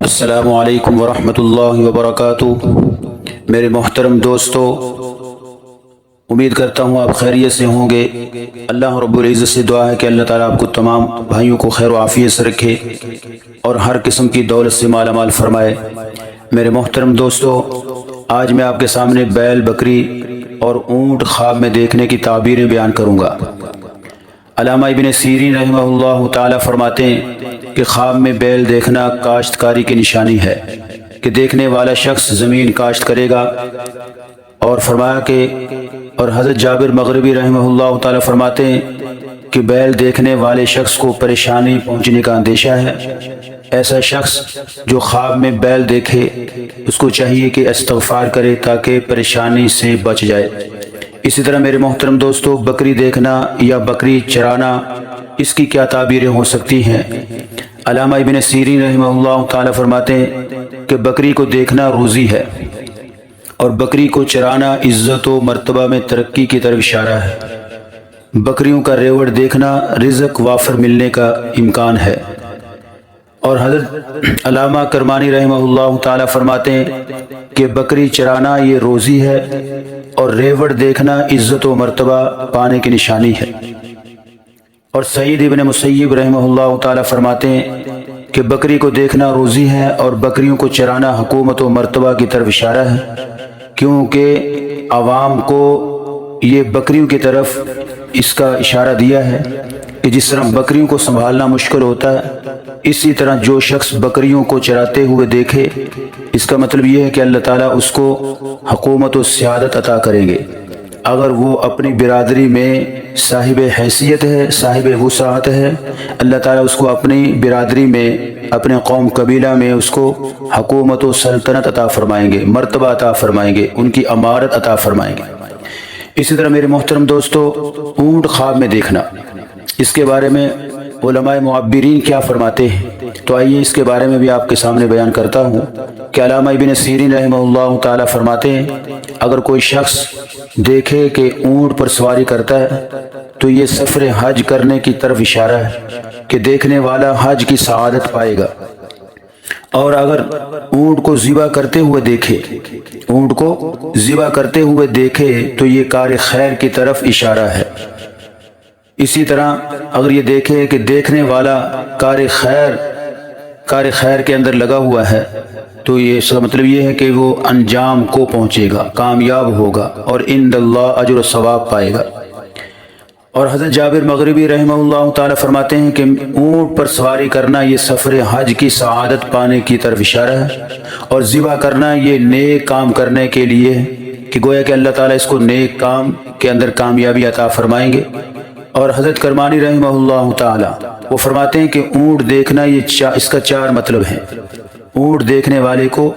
السلام علیکم ورحمۃ اللہ وبرکاتہ۔ میرے محترم دوستو، امید کرتا ہوں آپ خیریت سے ہوں گے۔ اللہ رب العزت سے دعا ہے کہ اللہ تعالیٰ آپ کو تمام بھائیوں کو خیر و عافیت سے رکھے اور ہر قسم کی دولت سے مالا مال فرمائے۔ میرے محترم دوستو، آج میں آپ کے سامنے بیل، بکری اور اونٹ خواب میں دیکھنے کی تعبیریں بیان کروں گا۔ علامہ ابن سیرین رحمہ اللہ تعالیٰ فرماتے ہیں کہ خواب میں بیل دیکھنا کاشتکاری کی نشانی ہے کہ دیکھنے والا شخص زمین کاشت کرے گا، اور فرمایا کہ حضرت جابر مغربی رحمہ اللہ تعالیٰ فرماتے ہیں کہ بیل دیکھنے والے شخص کو پریشانی پہنچنے کا اندیشہ ہے۔ ایسا شخص جو خواب میں بیل دیکھے اس کو چاہیے کہ استغفار کرے تاکہ پریشانی سے بچ جائے۔ اسی طرح میرے محترم دوستو، بکری دیکھنا یا بکری چرانا، اس کی کیا تعبیریں ہو سکتی ہیں؟ علامہ ابن سیرین رحمہ اللہ تعالیٰ فرماتے ہیں کہ بکری کو دیکھنا روزی ہے اور بکری کو چرانا عزت و مرتبہ میں ترقی کی طرف اشارہ ہے۔ بکریوں کا ریوڑ دیکھنا رزق وافر ملنے کا امکان ہے۔ اور حضرت علامہ کرمانی رحمہ اللہ تعالیٰ فرماتے ہیں کہ بکری چرانا یہ روزی ہے اور ریوڑ دیکھنا عزت و مرتبہ پانے کی نشانی ہے۔ اور سعید ابن مسیب رحمہ اللہ تعالیٰ فرماتے ہیں کہ بکری کو دیکھنا روزی ہے اور بکریوں کو چرانا حکومت و مرتبہ کی طرف اشارہ ہے، کیونکہ عوام کو یہ بکریوں کی طرف اس کا اشارہ دیا ہے کہ جس طرح بکریوں کو سنبھالنا مشکل ہوتا ہے، اسی طرح جو شخص بکریوں کو چراتے ہوئے دیکھے، اس کا مطلب یہ ہے کہ اللہ تعالیٰ اس کو حکومت و سیادت عطا کریں گے۔ اگر وہ اپنی برادری میں صاحب حیثیت ہے، صاحب وسعت ہے، اللہ تعالیٰ اس کو اپنی برادری میں، اپنے قوم قبیلہ میں اس کو حکومت و سلطنت عطا فرمائیں گے، مرتبہ عطا فرمائیں گے، ان کی امارت عطا فرمائیں گے۔ اسی طرح میرے محترم دوستو، اونٹ خواب میں دیکھنا، اس کے بارے میں علماء معبرین کیا فرماتے ہیں، تو آئیے اس کے بارے میں بھی آپ کے سامنے بیان کرتا ہوں کہ علامہ ابن سیرین رحمہ اللہ تعالیٰ فرماتے ہیں اگر کوئی شخص دیکھے کہ اونٹ پر سواری کرتا ہے تو یہ سفر حج کرنے کی طرف اشارہ ہے کہ دیکھنے والا حج کی سعادت پائے گا۔ اور اگر اونٹ کو ذبح کرتے ہوئے دیکھے، اونٹ کو ذبح کرتے ہوئے دیکھے تو یہ کار خیر کی طرف اشارہ ہے۔ اسی طرح اگر یہ دیکھے کہ دیکھنے والا کار خیر کے اندر لگا ہوا ہے تو یہ اس کا مطلب یہ ہے کہ وہ انجام کو پہنچے گا، کامیاب ہوگا اور عند اللہ اجر و ثواب پائے گا۔ اور حضرت جابر مغربی رحمہ اللہ تعالیٰ فرماتے ہیں کہ اونٹ پر سواری کرنا یہ سفر حج کی سعادت پانے کی طرف اشارہ ہے، اور ذبح کرنا یہ نیک کام کرنے کے لیے ہے کہ گویا کہ اللہ تعالیٰ اس کو نیک کام کے اندر کامیابی عطا فرمائیں گے۔ اور حضرت کرمانی رحمہ اللہ تعالیٰ وہ فرماتے ہیں کہ اونٹ دیکھنا یہ اس کا چار مطلب ہے۔ اونٹ دیکھنے والے کو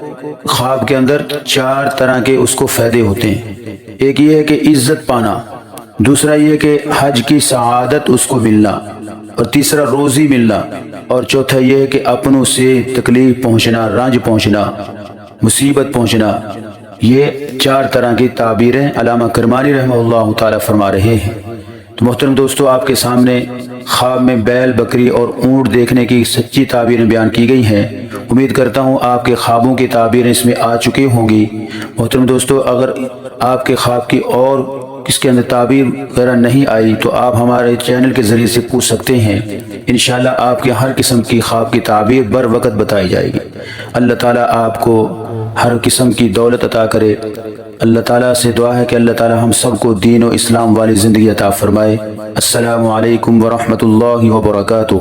خواب کے اندر چار طرح کے اس کو فائدے ہوتے ہیں۔ ایک یہ ہے کہ عزت پانا، دوسرا یہ کہ حج کی سعادت اس کو ملنا، اور تیسرا روزی ملنا، اور چوتھا یہ ہے کہ اپنوں سے تکلیف پہنچنا، رنج پہنچنا، مصیبت پہنچنا۔ یہ چار طرح کی تعبیریں علامہ کرمانی رحمہ اللہ تعالیٰ فرما رہے ہیں۔ تو محترم دوستو، آپ کے سامنے خواب میں بیل، بکری اور اونٹ دیکھنے کی سچی تعبیریں بیان کی گئی ہیں۔ امید کرتا ہوں آپ کے خوابوں کی تعبیریں اس میں آ چکی ہوں گی۔ محترم دوستو، اگر آپ کے خواب کی اور کس کے اندر تعبیر وغیرہ نہیں آئی تو آپ ہمارے چینل کے ذریعے سے پوچھ سکتے ہیں۔ انشاءاللہ آپ کے ہر قسم کی خواب کی تعبیر بر وقت بتائی جائے گی۔ اللہ تعالیٰ آپ کو ہر قسم کی دولت عطا کرے۔ اللہ تعالیٰ سے دعا ہے کہ اللہ تعالیٰ ہم سب کو دین و اسلام والی زندگی عطا فرمائے۔ السلام علیکم ورحمۃ اللہ وبرکاتہ۔